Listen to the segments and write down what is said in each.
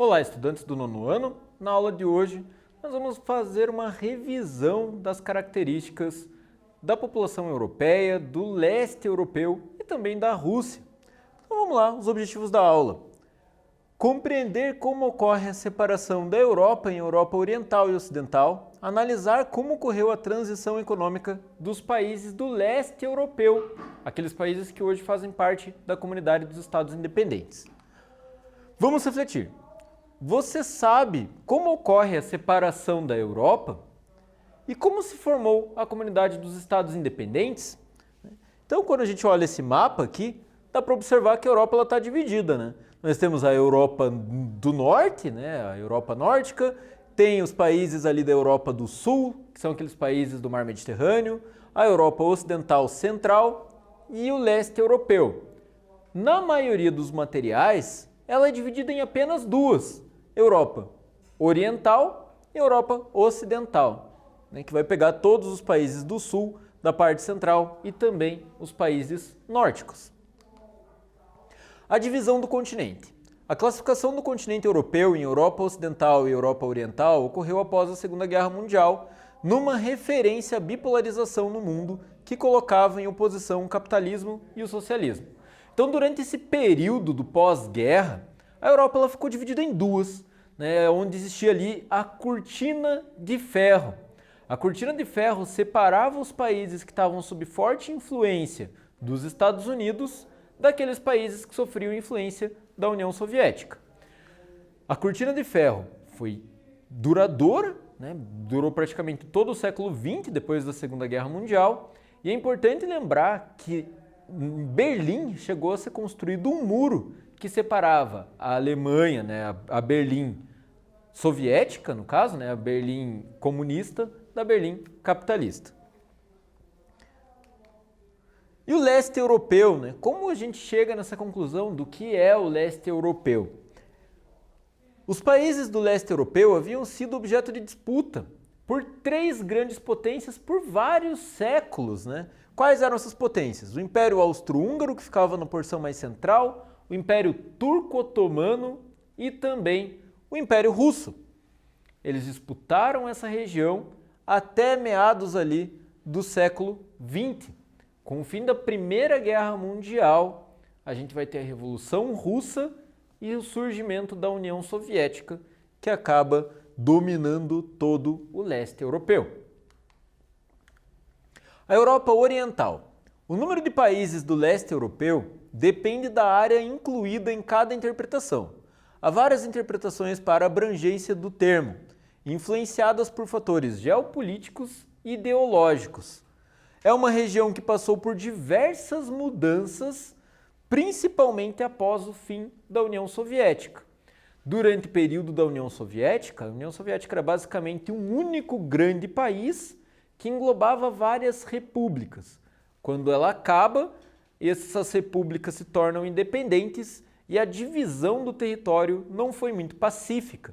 Olá, estudantes do nono ano. Na aula de hoje, nós vamos fazer uma revisão das características da população europeia, do leste europeu e também da Rússia. Então vamos lá, os objetivos da aula. Compreender como ocorre a separação da Europa em Europa Oriental e Ocidental, analisar como ocorreu a transição econômica dos países do leste europeu, aqueles países que hoje fazem parte da comunidade dos Estados independentes. Vamos refletir. Você sabe como ocorre a separação da Europa e como se formou a comunidade dos Estados independentes? Então, quando a gente olha esse mapa aqui, dá para observar que a Europa está dividida, né? Nós temos a Europa do Norte, né? A Europa nórdica, tem os países ali da Europa do Sul, que são aqueles países do Mar Mediterrâneo, a Europa Ocidental Central e o leste europeu. Na maioria dos materiais, ela é dividida em apenas duas, Europa Oriental e Europa Ocidental, né, que vai pegar todos os países do Sul, da parte central e também os países nórdicos. A divisão do continente. A classificação do continente europeu em Europa Ocidental e Europa Oriental ocorreu após a Segunda Guerra Mundial, numa referência à bipolarização no mundo que colocava em oposição o capitalismo e o socialismo. Então, durante esse período do pós-guerra, a Europa ela ficou dividida em duas, né, onde existia ali a cortina de ferro. A cortina de ferro separava os países que estavam sob forte influência dos Estados Unidos daqueles países que sofriam influência da União Soviética. A cortina de ferro foi duradoura, né, durou praticamente todo o século XX, depois da Segunda Guerra Mundial, e é importante lembrar que em Berlim chegou a ser construído um muro que separava a Alemanha, né, a Berlim soviética, no caso, né, a Berlim comunista, da Berlim capitalista. E o leste europeu, né? Como a gente chega nessa conclusão do que é o leste europeu? Os países do leste europeu haviam sido objeto de disputa por três grandes potências por vários séculos, né? Quais eram essas potências? O Império Austro-Húngaro, que ficava na porção mais central, o Império Turco-Otomano e também o Império Russo. Eles disputaram essa região até meados ali do século XX. Com o fim da Primeira Guerra Mundial, a gente vai ter a Revolução Russa e o surgimento da União Soviética, que acaba dominando todo o leste europeu. A Europa Oriental. O número de países do leste europeu depende da área incluída em cada interpretação. Há várias interpretações para a abrangência do termo, influenciadas por fatores geopolíticos e ideológicos. É uma região que passou por diversas mudanças, principalmente após o fim da União Soviética. Durante o período da União Soviética, a União Soviética era basicamente um único grande país que englobava várias repúblicas. Quando ela acaba, essas repúblicas se tornam independentes e a divisão do território não foi muito pacífica.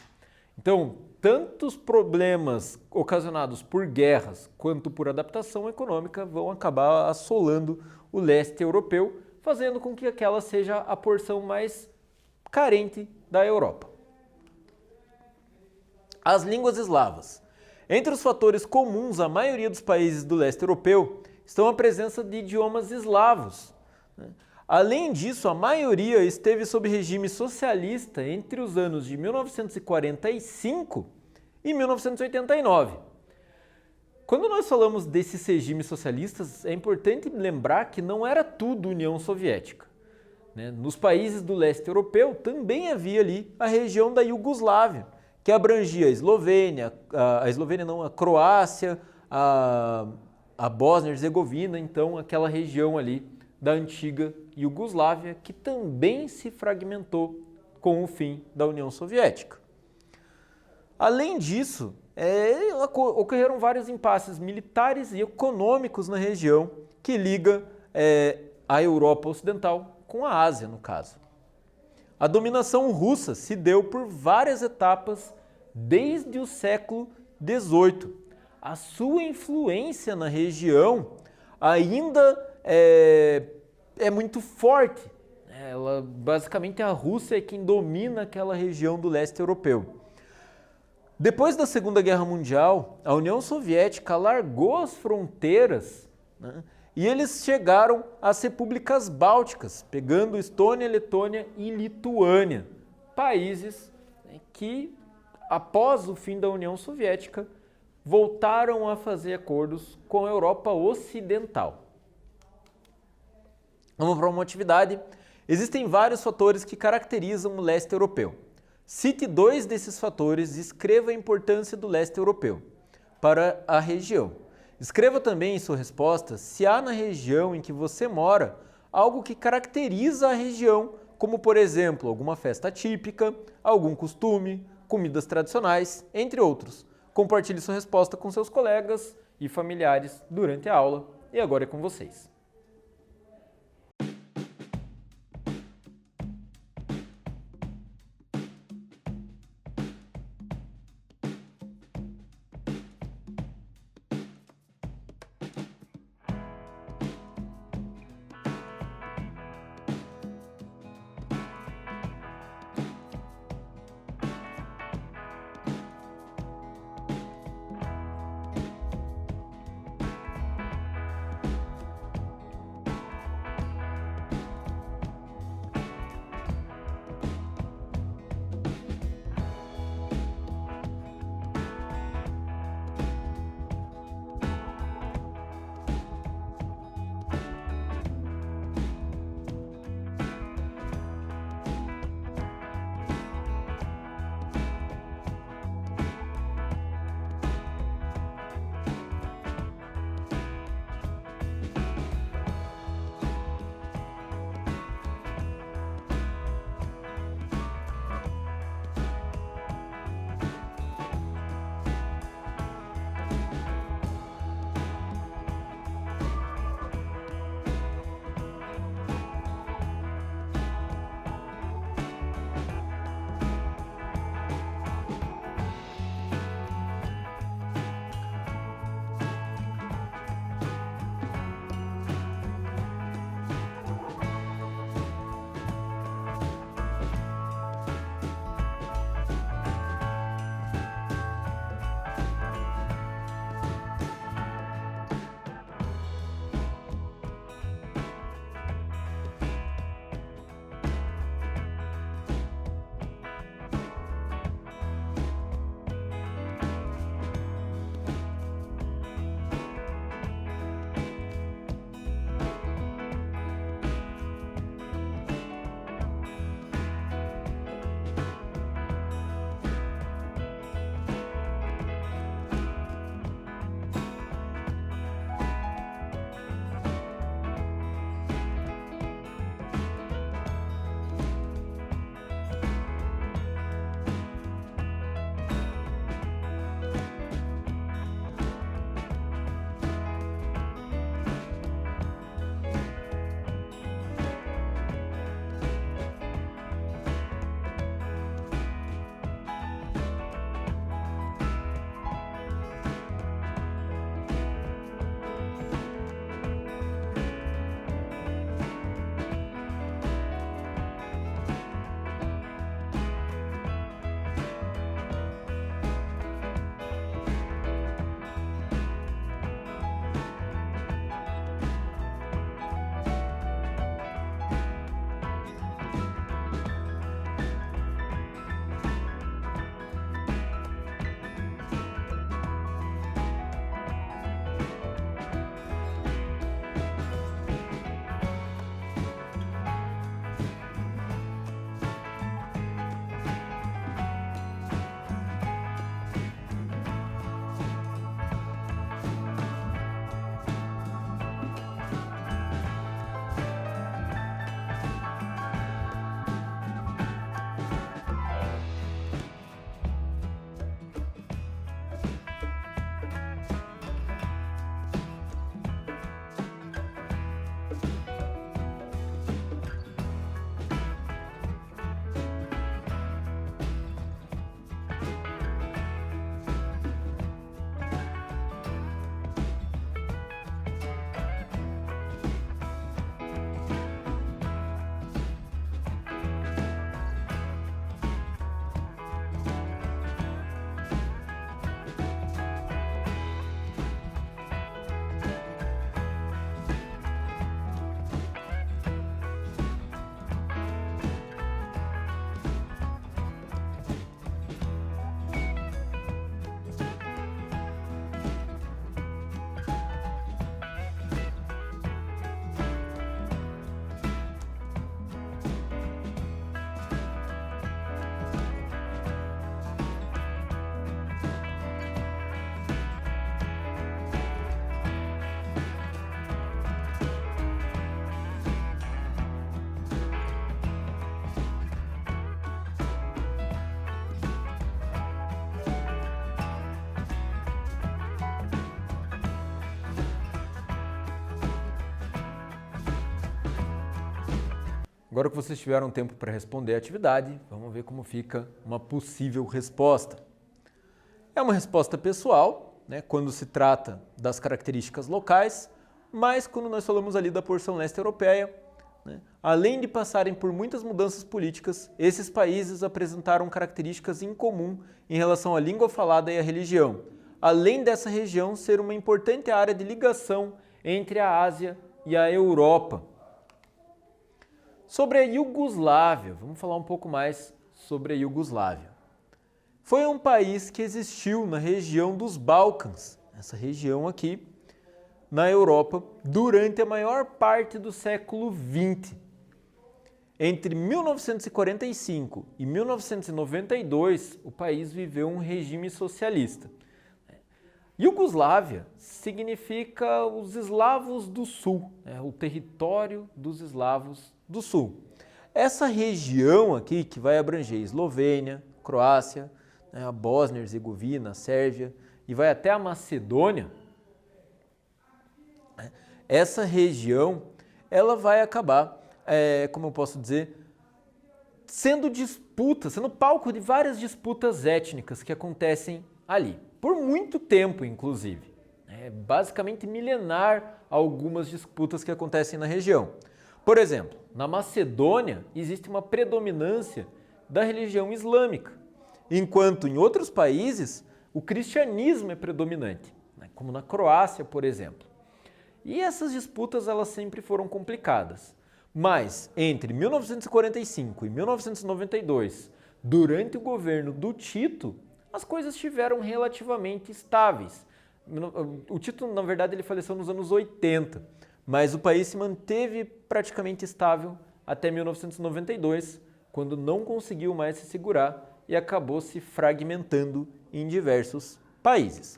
Então, tantos problemas ocasionados por guerras quanto por adaptação econômica vão acabar assolando o leste europeu, fazendo com que aquela seja a porção mais carente da Europa. As línguas eslavas. Entre os fatores comuns à maioria dos países do leste europeu estão a presença de idiomas eslavos. Além disso, a maioria esteve sob regime socialista entre os anos de 1945 e 1989. Quando nós falamos desses regimes socialistas, é importante lembrar que não era tudo União Soviética. Nos países do leste europeu também havia ali a região da Iugoslávia, que abrangia a Eslovênia, a Croácia, a Bósnia e Herzegovina, então aquela região ali da antiga Iugoslávia, que também se fragmentou com o fim da União Soviética. Além disso, ocorreram vários impasses militares e econômicos na região que liga a Europa Ocidental com a Ásia, no caso. A dominação russa se deu por várias etapas desde o século XVIII. A sua influência na região ainda é muito forte. Basicamente a Rússia é quem domina aquela região do leste europeu. Depois da Segunda Guerra Mundial, a União Soviética largou as fronteiras, né, e eles chegaram às repúblicas bálticas, pegando Estônia, Letônia e Lituânia, países, né, que, após o fim da União Soviética, voltaram a fazer acordos com a Europa Ocidental. Vamos para uma atividade. Existem vários fatores que caracterizam o leste europeu. Cite 2 desses fatores e escreva a importância do leste europeu para a região. Escreva também em sua resposta se há na região em que você mora algo que caracteriza a região, como por exemplo, alguma festa típica, algum costume, comidas tradicionais, entre outros. Compartilhe sua resposta com seus colegas e familiares durante a aula. E agora é com vocês. Agora que vocês tiveram tempo para responder a atividade, vamos ver como fica uma possível resposta. É uma resposta pessoal, né, quando se trata das características locais, mas quando nós falamos ali da porção leste europeia, né, além de passarem por muitas mudanças políticas, esses países apresentaram características em comum em relação à língua falada e à religião, além dessa região ser uma importante área de ligação entre a Ásia e a Europa. Sobre a Iugoslávia, vamos falar um pouco mais sobre a Iugoslávia. Foi um país que existiu na região dos Balcãs, essa região aqui, na Europa, durante a maior parte do século XX. Entre 1945 e 1992, o país viveu um regime socialista. Iugoslávia significa os eslavos do sul, o território dos eslavos do sul. Essa região aqui, que vai abranger Eslovênia, Croácia, a Bósnia e Herzegovina, a Sérvia e vai até a Macedônia, essa região ela vai acabar, como eu posso dizer, sendo palco de várias disputas étnicas que acontecem ali, por muito tempo inclusive. É basicamente milenar algumas disputas que acontecem na região. Por exemplo, na Macedônia existe uma predominância da religião islâmica, enquanto em outros países o cristianismo é predominante, como na Croácia, por exemplo. E essas disputas elas sempre foram complicadas. Mas entre 1945 e 1992, durante o governo do Tito, as coisas estiveram relativamente estáveis. O Tito, na verdade, ele faleceu nos anos 80, mas o país se manteve praticamente estável até 1992, quando não conseguiu mais se segurar e acabou se fragmentando em diversos países.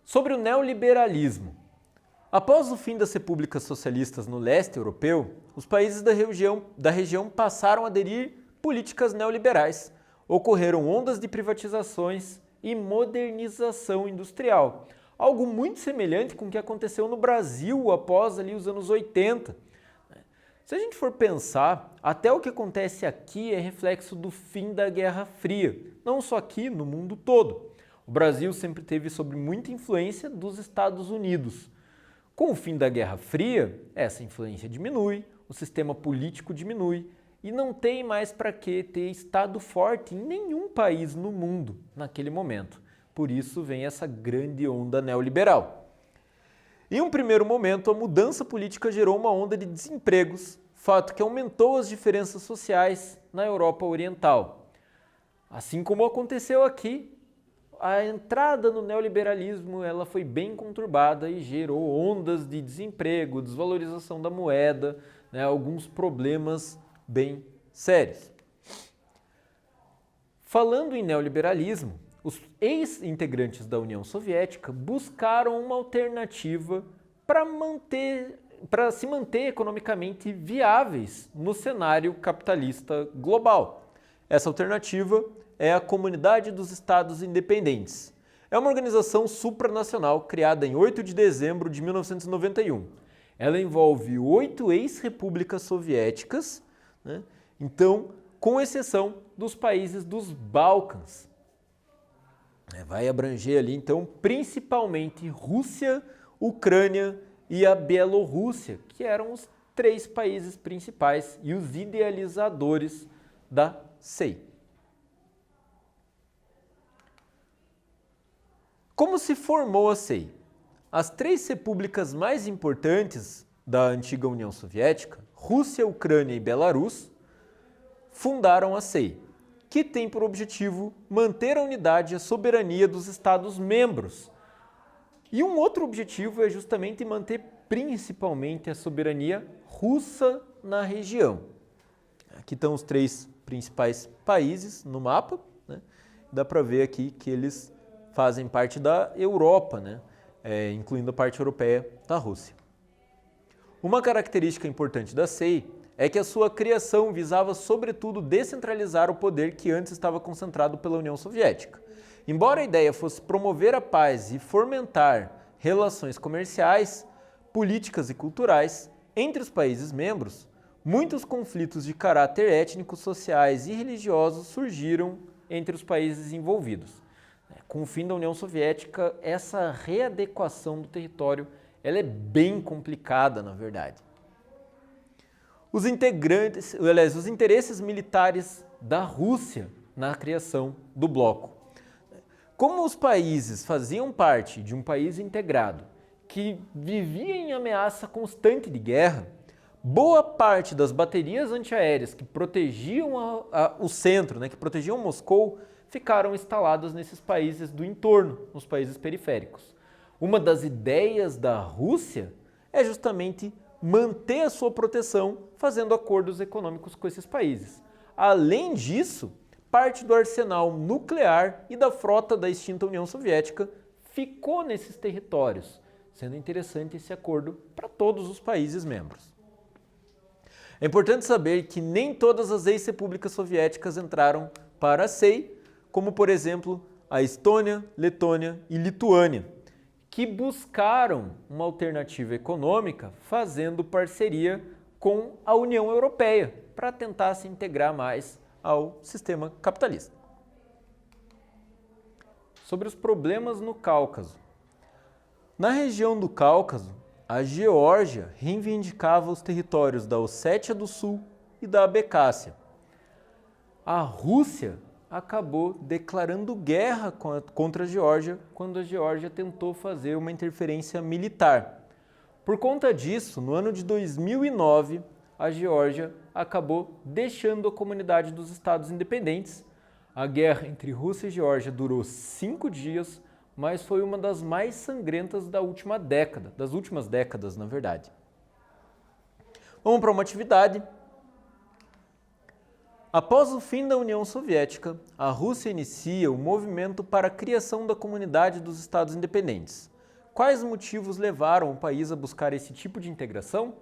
Sobre o neoliberalismo. Após o fim das repúblicas socialistas no leste europeu, os países da região passaram a aderir políticas neoliberais. Ocorreram ondas de privatizações e modernização industrial, algo muito semelhante com o que aconteceu no Brasil após ali os anos 80. Se a gente for pensar, até o que acontece aqui é reflexo do fim da Guerra Fria, não só aqui, no mundo todo. O Brasil sempre teve sob muita influência dos Estados Unidos. Com o fim da Guerra Fria, essa influência diminui, o sistema político diminui e não tem mais para que ter Estado forte em nenhum país no mundo naquele momento. Por isso vem essa grande onda neoliberal. Em um primeiro momento, a mudança política gerou uma onda de desempregos, fato que aumentou as diferenças sociais na Europa Oriental. Assim como aconteceu aqui, a entrada no neoliberalismo ela foi bem conturbada e gerou ondas de desemprego, desvalorização da moeda, alguns problemas bem sérios. Falando em neoliberalismo, os ex-integrantes da União Soviética buscaram uma alternativa para se manter economicamente viáveis no cenário capitalista global. Essa alternativa é a Comunidade dos Estados Independentes. É uma organização supranacional criada em 8 de dezembro de 1991. Ela envolve 8 ex-repúblicas soviéticas, então, com exceção dos países dos Balcãs. Vai abranger ali, então, principalmente Rússia, Ucrânia e a Bielorrússia, que eram os 3 países principais e os idealizadores da CEI. Como se formou a CEI? As 3 repúblicas mais importantes da antiga União Soviética, Rússia, Ucrânia e Belarus, fundaram a CEI, que tem por objetivo manter a unidade e a soberania dos Estados-membros. E um outro objetivo é justamente manter principalmente a soberania russa na região. Aqui estão os 3 principais países no mapa, Dá para ver aqui que eles fazem parte da Europa, incluindo a parte europeia da Rússia. Uma característica importante da CEI é que a sua criação visava, sobretudo, descentralizar o poder que antes estava concentrado pela União Soviética. Embora a ideia fosse promover a paz e fomentar relações comerciais, políticas e culturais, Entre os países membros, muitos conflitos de caráter étnico, sociais e religiosos surgiram entre os países envolvidos. Com o fim da União Soviética, essa readequação do território ela é bem complicada, na verdade. Os interesses militares da Rússia na criação do bloco. Como os países faziam parte de um país integrado que vivia em ameaça constante de guerra, boa parte das baterias antiaéreas que protegiam o centro, que protegiam Moscou, ficaram instaladas nesses países do entorno, nos países periféricos. Uma das ideias da Rússia é justamente manter a sua proteção fazendo acordos econômicos com esses países. Além disso, parte do arsenal nuclear e da frota da extinta União Soviética ficou nesses territórios, sendo interessante esse acordo para todos os países membros. É importante saber que nem todas as ex-repúblicas soviéticas entraram para a CEI, como por exemplo a Estônia, Letônia e Lituânia, que buscaram uma alternativa econômica fazendo parceria com a União Europeia para tentar se integrar mais ao sistema capitalista. Sobre os problemas no Cáucaso. Na região do Cáucaso, a Geórgia reivindicava os territórios da Ossétia do Sul e da Abecácia. A Rússia acabou declarando guerra contra a Geórgia quando a Geórgia tentou fazer uma interferência militar. Por conta disso, no ano de 2009, a Geórgia acabou deixando a comunidade dos Estados Independentes. A guerra entre Rússia e Geórgia durou 5 dias, mas foi uma das mais sangrentas das últimas décadas, na verdade. Vamos para uma atividade. Após o fim da União Soviética, a Rússia inicia o movimento para a criação da Comunidade dos Estados Independentes. Quais motivos levaram o país a buscar esse tipo de integração?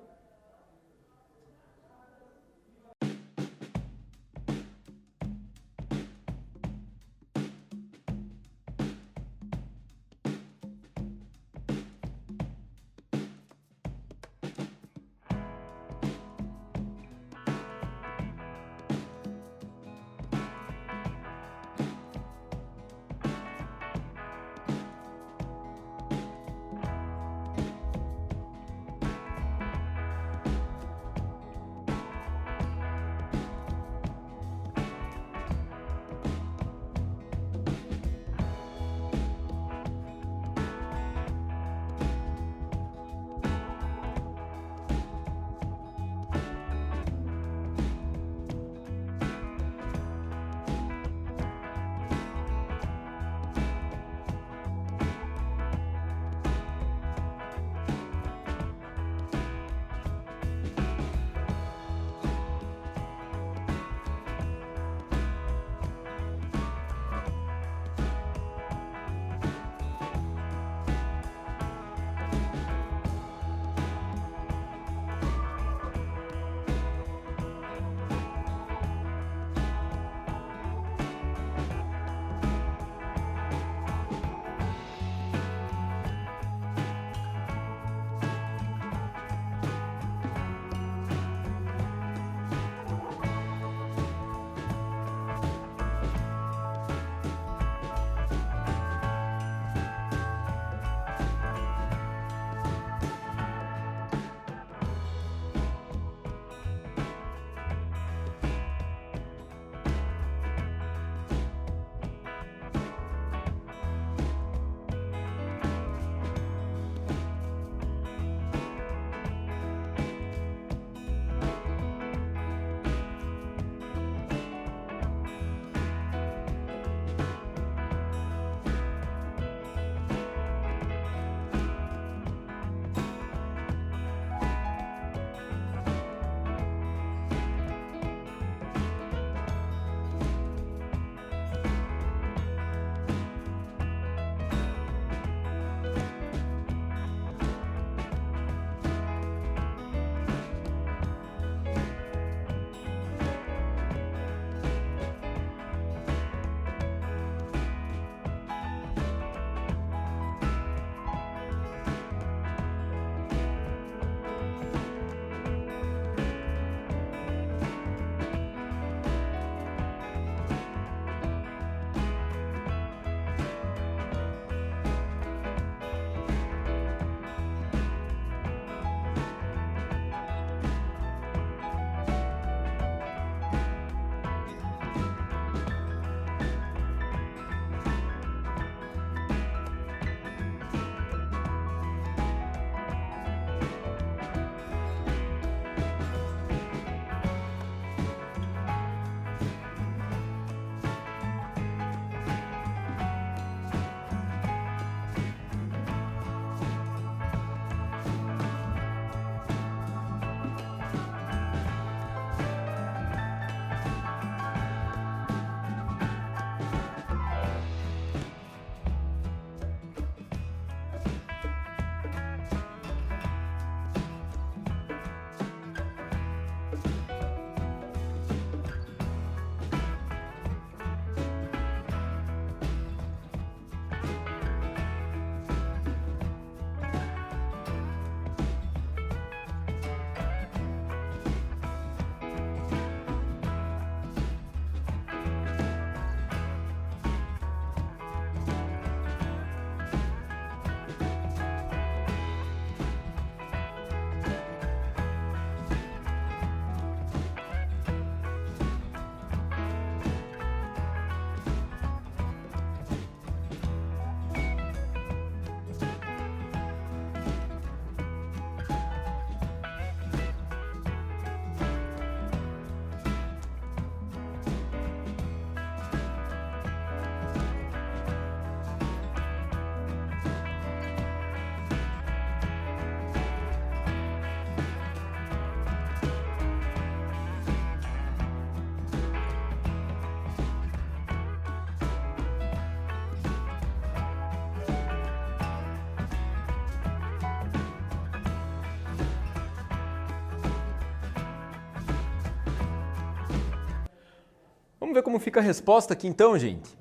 Vamos ver como fica a resposta aqui então, gente?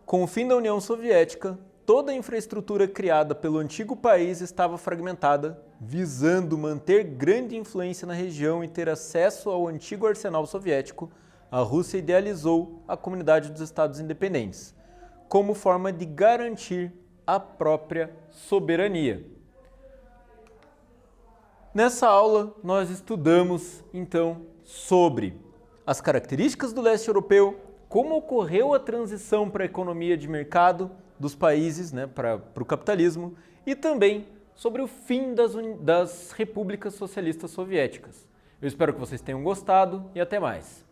Com o fim da União Soviética, toda a infraestrutura criada pelo antigo país estava fragmentada, visando manter grande influência na região e ter acesso ao antigo arsenal soviético. A Rússia idealizou a Comunidade dos Estados Independentes, como forma de garantir a própria soberania. Nessa aula, nós estudamos, então, sobre as características do leste europeu, como ocorreu a transição para a economia de mercado dos países, para o capitalismo, e também sobre o fim das repúblicas socialistas soviéticas. Eu espero que vocês tenham gostado e até mais.